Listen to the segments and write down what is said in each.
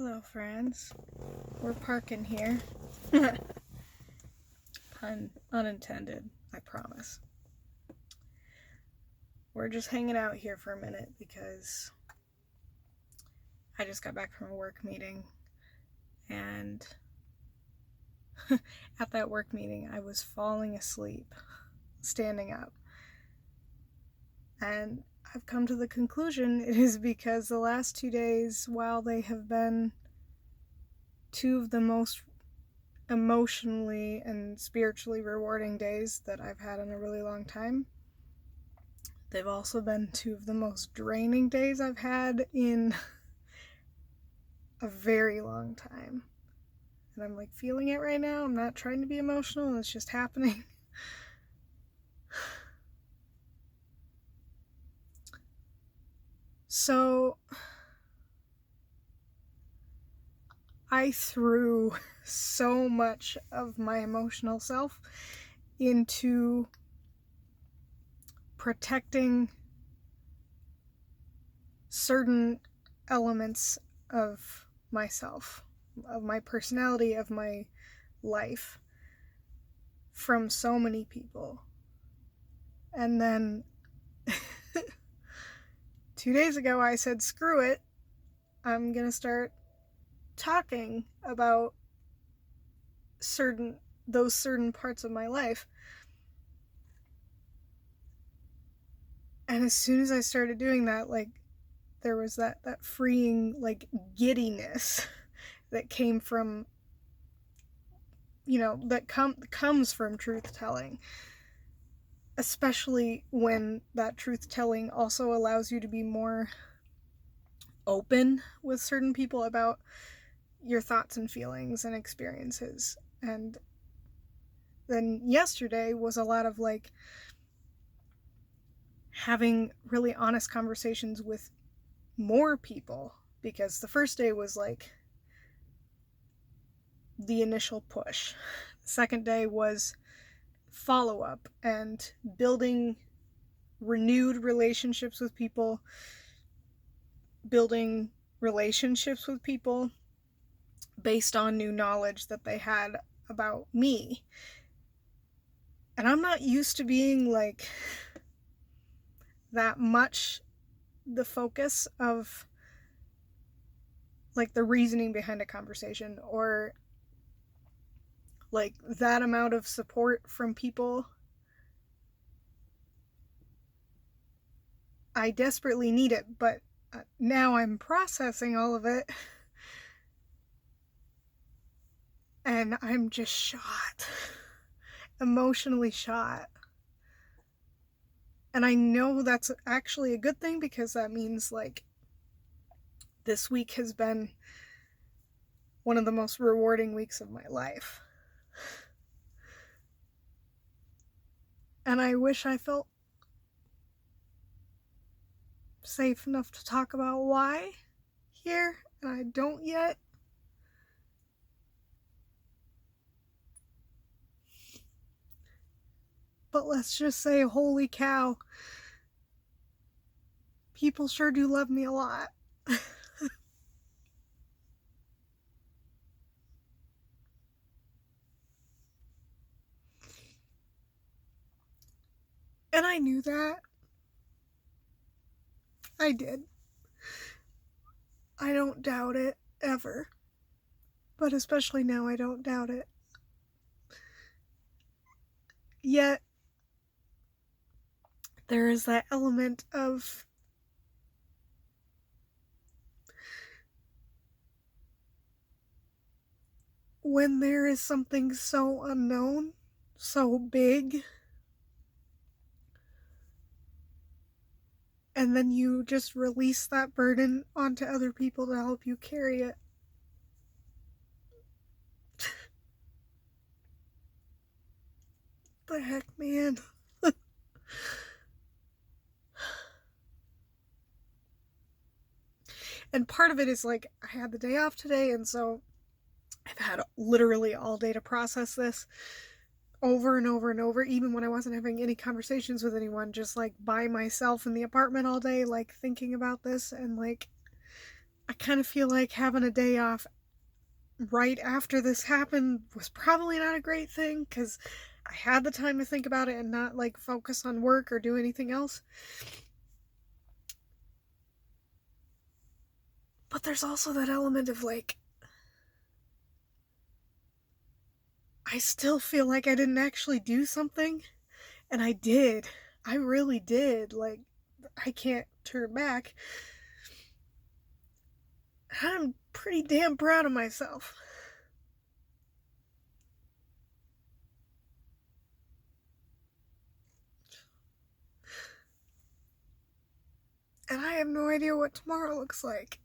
Hello, friends. We're parking here. Pun unintended, I promise. We're just hanging out here for a minute because I just got back from a work meeting, and at that work meeting, I was falling asleep, standing up. And I've come to the conclusion it is because the last 2 days, while they have been two of the most emotionally and spiritually rewarding days that I've had in a really long time, they've also been two of the most draining days I've had in a very long time. And I'm like feeling it right now. I'm not trying to be emotional, it's just happening. So I threw so much of my emotional self into protecting certain elements of myself, of my personality, of my life, from so many people. And then 2 days ago I said, screw it, I'm gonna start talking about those certain parts of my life. And as soon as I started doing that, there was that freeing, giddiness that came from, that comes from truth telling. Especially when that truth telling also allows you to be more open with certain people about your thoughts and feelings and experiences. And then yesterday was a lot of having really honest conversations with more people, because the first day was the initial push. The second day was follow-up and building renewed relationships with people, building relationships with people based on new knowledge that they had about me. And I'm not used to being that much the focus of the reasoning behind a conversation, or that amount of support from people. I desperately need it, but now I'm processing all of it, and I'm just shot, emotionally shot. And I know that's actually a good thing, because that means this week has been one of the most rewarding weeks of my life. And I wish I felt safe enough to talk about why here, and I don't yet. But let's just say, holy cow, people sure do love me a lot. And I knew that. I did. I don't doubt it, ever. But especially now, I don't doubt it. Yet, there is that element of when there is something so unknown, so big, and then you just release that burden onto other people to help you carry it. The heck, man. And part of it is I had the day off today, and so I've had literally all day to process this over and over and over, even when I wasn't having any conversations with anyone, just by myself in the apartment all day, thinking about this. And I kind of feel like having a day off right after this happened was probably not a great thing, because I had the time to think about it and not like focus on work or do anything else. But there's also that element of like, I still feel like I didn't actually do something, and I did. I really did. Like, I can't turn back. I'm pretty damn proud of myself. And I have no idea what tomorrow looks like.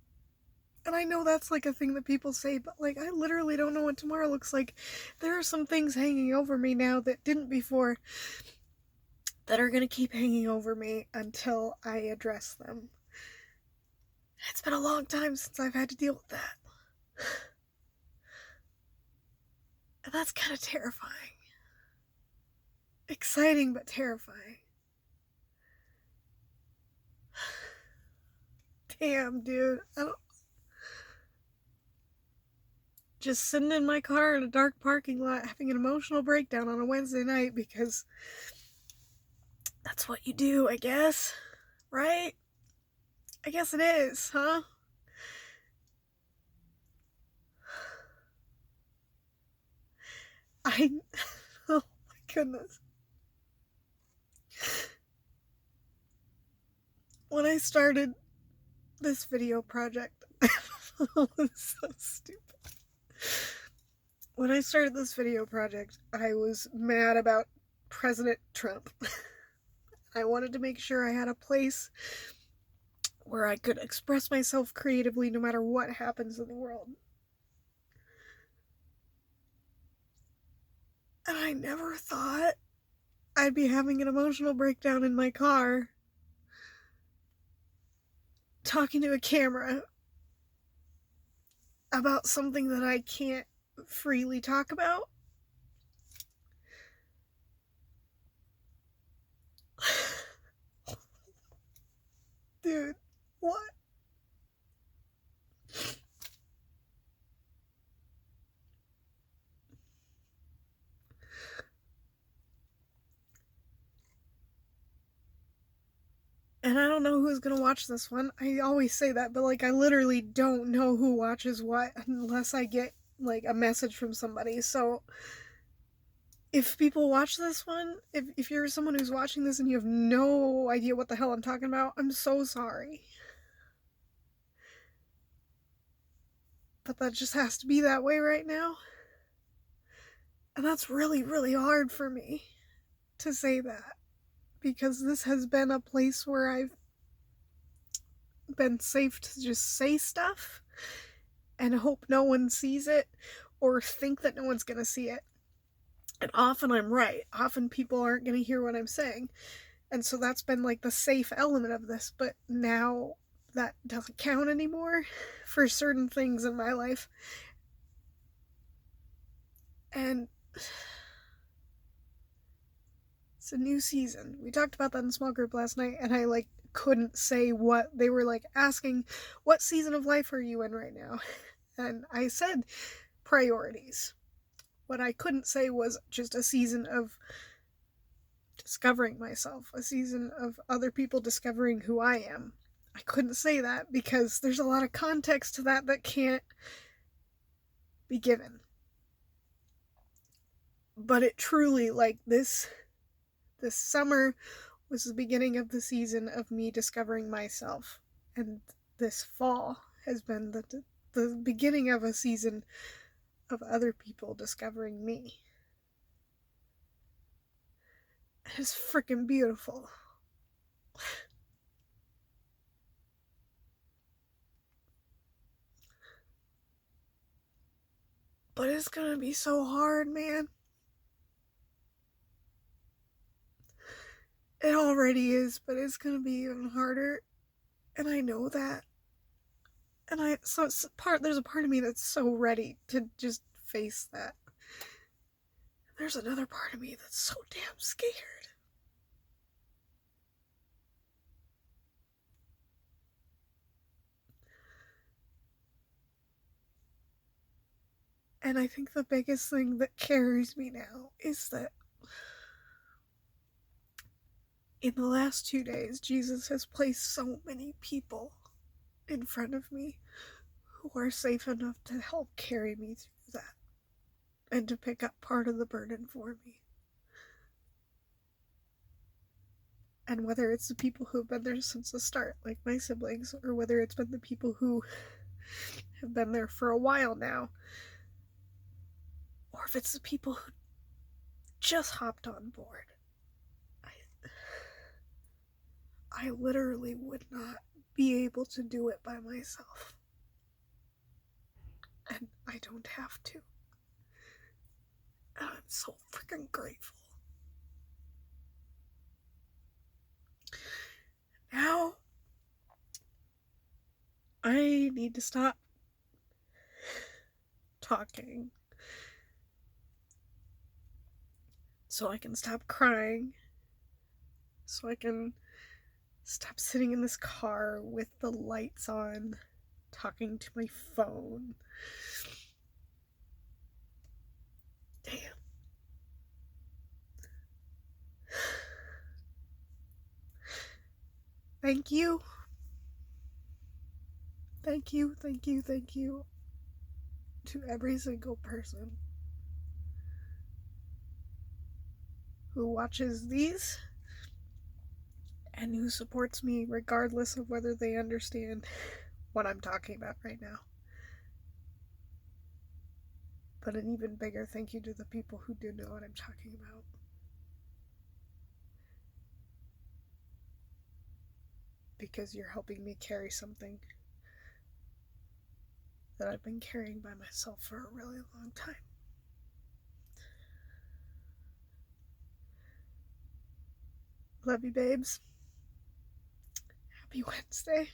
And I know that's like a thing that people say, but like, I literally don't know what tomorrow looks like. There are some things hanging over me now that didn't before, that are gonna keep hanging over me until I address them. It's been a long time since I've had to deal with that. And that's kind of terrifying. Exciting, but terrifying. Damn, dude. I don't. Just sitting in my car in a dark parking lot having an emotional breakdown on a Wednesday night because that's what you do, I guess. Right? I guess it is, huh? I. Oh my goodness. When I started this video project, it's so stupid. When I started this video project, I was mad about President Trump. I wanted to make sure I had a place where I could express myself creatively no matter what happens in the world. And I never thought I'd be having an emotional breakdown in my car talking to a camera about something that I can't freely talk about. Dude, what? And I don't know who's gonna watch this one. I always say that, but like, I literally don't know who watches what unless I get like a message from somebody. So if people watch this one, if you're someone who's watching this and you have no idea what the hell I'm talking about, I'm so sorry. But that just has to be that way right now. And that's really, really hard for me to say that, because this has been a place where I've been safe to just say stuff and hope no one sees it or think that no one's gonna see it. And often I'm right. Often people aren't gonna hear what I'm saying. And so that's been like the safe element of this. But now that doesn't count anymore for certain things in my life. And it's a new season. We talked about that in small group last night, and I like couldn't say what they were like asking, what season of life are you in right now? And I said priorities. What I couldn't say was just a season of discovering myself, a season of other people discovering who I am. I couldn't say that because there's a lot of context to that that can't be given. But it truly, like, this summer was the beginning of the season of me discovering myself, and this fall has been the beginning of a season of other people discovering me. It's freaking beautiful. But it's gonna be so hard, man. It already is, but it's gonna be even harder. And I know that. And there's a part of me that's so ready to just face that. There's another part of me that's so damn scared. And I think the biggest thing that carries me now is that in the last 2 days, Jesus has placed so many people in front of me who are safe enough to help carry me through that and to pick up part of the burden for me. And whether it's the people who have been there since the start, like my siblings, or whether it's been the people who have been there for a while now, or if it's the people who just hopped on board, I literally would not be able to do it by myself. And I don't have to. And I'm so freaking grateful. Now, I need to stop talking so I can stop crying, so I can stop sitting in this car with the lights on, talking to my phone. Damn. Thank you. Thank you, thank you, thank you to every single person who watches these and who supports me regardless of whether they understand what I'm talking about right now. But an even bigger thank you to the people who do know what I'm talking about. Because you're helping me carry something that I've been carrying by myself for a really long time. Love you, babes. Happy Wednesday.